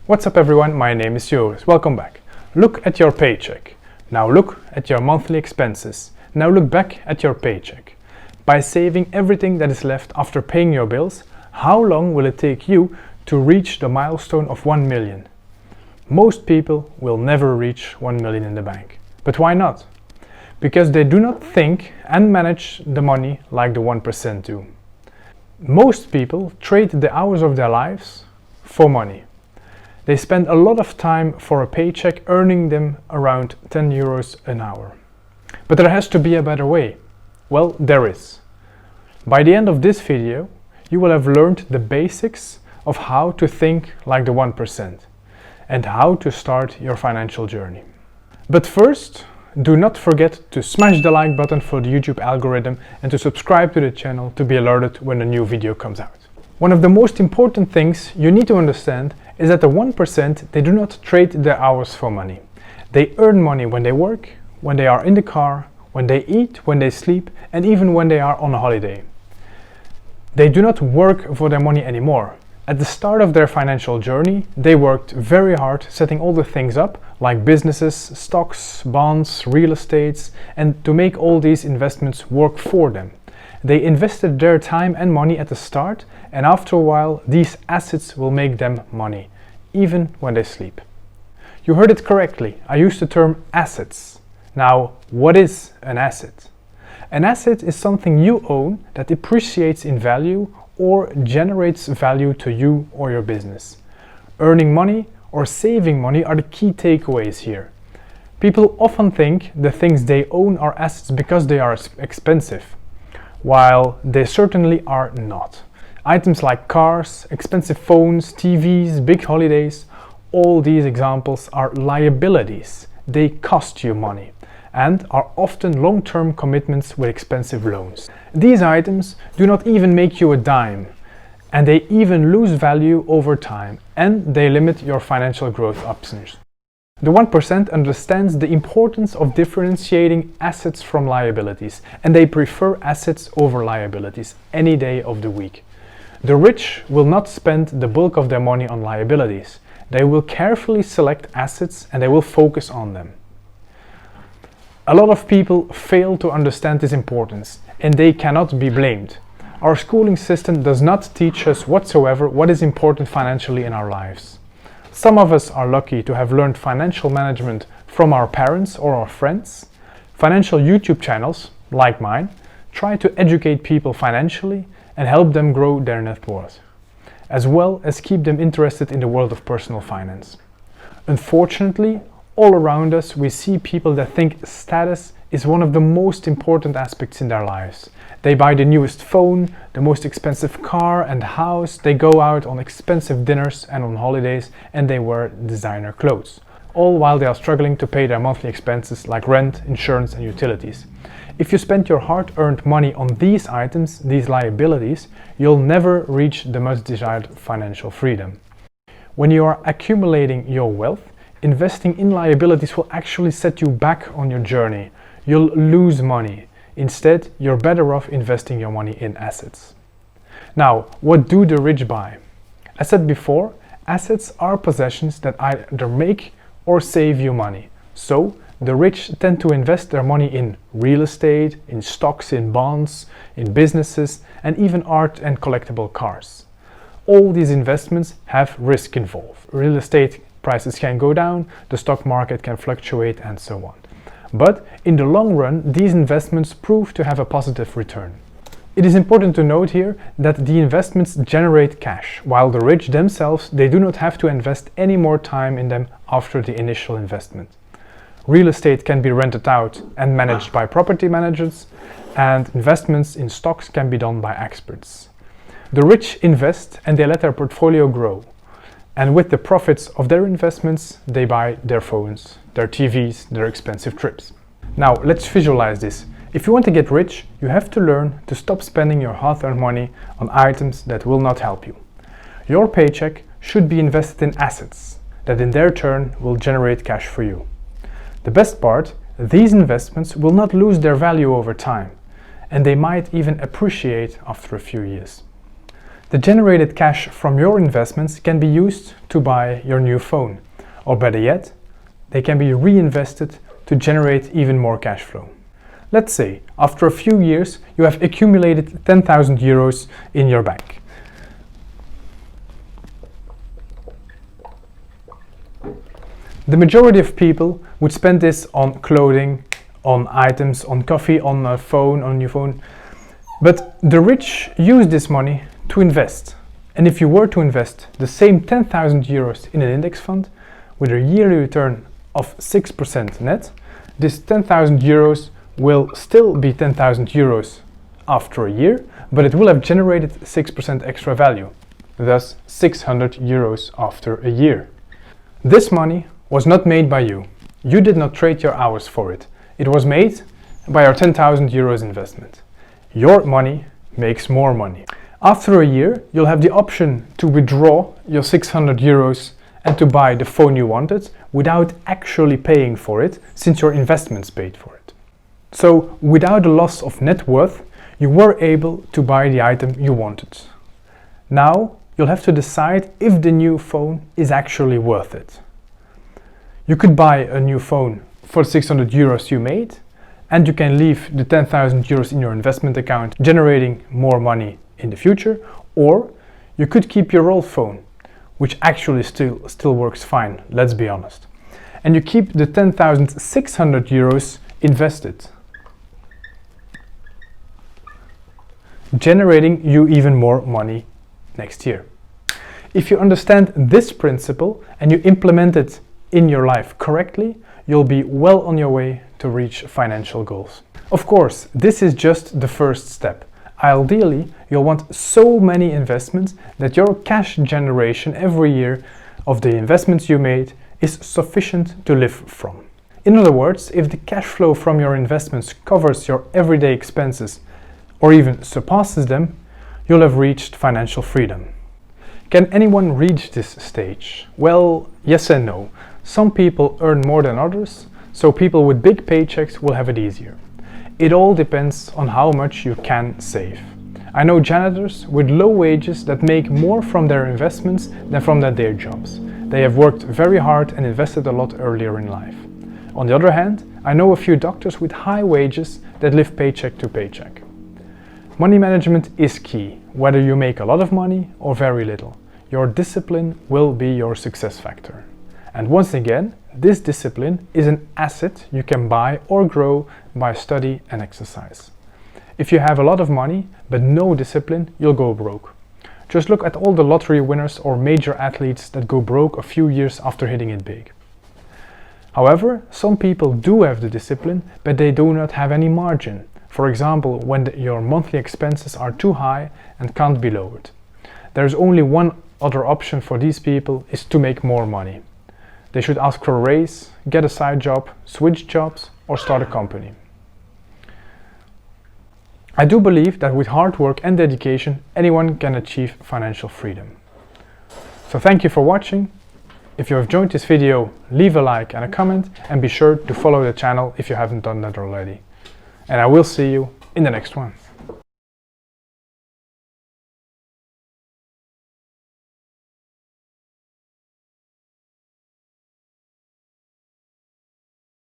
What's up everyone, my name is Joris, welcome back. Look at your paycheck. Now look at your monthly expenses. Now look back at your paycheck. By saving everything that is left after paying your bills, how long will it take you to reach the milestone of 1 million? Most people will never reach 1 million in the bank. But why not? Because they do not think and manage the money like the 1% do. Most people trade the hours of their lives for money. They spend a lot of time for a paycheck, earning them around 10 euros an hour. But there has to be a better way. Well, there is. By the end of this video, you will have learned the basics of how to think like the 1% and how to start your financial journey. But first, do not forget to smash the like button for the YouTube algorithm and to subscribe to the channel to be alerted when a new video comes out. One of the most important things you need to understand is that the 1%, they do not trade their hours for money. They earn money when they work, when they are in the car, when they eat, when they sleep, and even when they are on a holiday. They do not work for their money anymore. At the start of their financial journey, they worked very hard setting all the things up, like businesses, stocks, bonds, real estates, and to make all these investments work for them. They invested their time and money at the start, and after a while, these assets will make them money, even when they sleep. You heard it correctly, I used the term assets. Now, what is an asset? An asset is something you own that appreciates in value or generates value to you or your business. Earning money or saving money are the key takeaways here. People often think the things they own are assets because they are expensive, while they certainly are not. Items like cars, expensive phones, TVs, big holidays, all these examples are liabilities. They cost you money and are often long-term commitments with expensive loans. These items do not even make you a dime, and they even lose value over time, and they limit your financial growth options. The 1% understands the importance of differentiating assets from liabilities, and they prefer assets over liabilities any day of the week. The rich will not spend the bulk of their money on liabilities. They will carefully select assets and they will focus on them. A lot of people fail to understand this importance, and they cannot be blamed. Our schooling system does not teach us whatsoever what is important financially in our lives. Some of us are lucky to have learned financial management from our parents or our friends. Financial YouTube channels, like mine, try to educate people financially and help them grow their net worth, as well as keep them interested in the world of personal finance. Unfortunately, all around us we see people that think status is one of the most important aspects in their lives. They buy the newest phone, the most expensive car and house, they go out on expensive dinners and on holidays, and they wear designer clothes, all while they are struggling to pay their monthly expenses like rent, insurance and utilities. If you spend your hard-earned money on these items, these liabilities, you'll never reach the much desired financial freedom. When you are accumulating your wealth, investing in liabilities will actually set you back on your journey. You'll lose money. Instead, you're better off investing your money in assets. Now, what do the rich buy? As said before, assets are possessions that either make or save you money. So, the rich tend to invest their money in real estate, in stocks, in bonds, in businesses, and even art and collectible cars. All these investments have risk involved. Real estate prices can go down, the stock market can fluctuate, and so on. But in the long run, these investments prove to have a positive return. It is important to note here that the investments generate cash, while the rich themselves, they do not have to invest any more time in them after the initial investment. Real estate can be rented out and managed by property managers, and investments in stocks can be done by experts. The rich invest and they let their portfolio grow. And with the profits of their investments, they buy their phones, their TVs, their expensive trips. Now, let's visualize this. If you want to get rich, you have to learn to stop spending your hard-earned money on items that will not help you. Your paycheck should be invested in assets that in their turn will generate cash for you. The best part, these investments will not lose their value over time, and they might even appreciate after a few years. The generated cash from your investments can be used to buy your new phone, or better yet, they can be reinvested to generate even more cash flow. Let's say, after a few years, you have accumulated 10,000 euros in your bank. The majority of people would spend this on clothing, on items, on coffee, on a phone, on your phone. But the rich use this money to invest. And if you were to invest the same 10,000 euros in an index fund with a yearly return of 6% net, this 10,000 euros will still be 10,000 euros after a year, but it will have generated 6% extra value, thus 600 euros after a year. This money was not made by you. You did not trade your hours for it. It was made by our 10,000 euros investment. Your money makes more money. After a year, you'll have the option to withdraw your 600 euros and to buy the phone you wanted without actually paying for it, since your investments paid for it. So, without a loss of net worth, you were able to buy the item you wanted. Now, you'll have to decide if the new phone is actually worth it. You could buy a new phone for 600 euros you made, and you can leave the 10,000 euros in your investment account generating more money in the future, or you could keep your old phone, which actually still works fine, let's be honest. And you keep the 10,600 euros invested, generating you even more money next year. If you understand this principle and you implement it in your life correctly, you'll be well on your way to reach financial goals. Of course, this is just the first step. Ideally, you'll want so many investments that your cash generation every year of the investments you made is sufficient to live from. In other words, if the cash flow from your investments covers your everyday expenses or even surpasses them, you'll have reached financial freedom. Can anyone reach this stage? Well, yes and no. Some people earn more than others, so people with big paychecks will have it easier. It all depends on how much you can save. I know janitors with low wages that make more from their investments than from their day jobs. They have worked very hard and invested a lot earlier in life. On the other hand, I know a few doctors with high wages that live paycheck to paycheck. Money management is key, whether you make a lot of money or very little. Your discipline will be your success factor. And once again, this discipline is an asset you can buy or grow by study and exercise. If you have a lot of money but no discipline, you'll go broke. Just look at all the lottery winners or major athletes that go broke a few years after hitting it big. However, some people do have the discipline, but they do not have any margin. For example, when your monthly expenses are too high and can't be lowered. There is only one other option for these people, is to make more money. They should ask for a raise, get a side job, switch jobs, or start a company. I do believe that with hard work and dedication, anyone can achieve financial freedom. So thank you for watching. If you have enjoyed this video, leave a like and a comment, and be sure to follow the channel if you haven't done that already. And I will see you in the next one.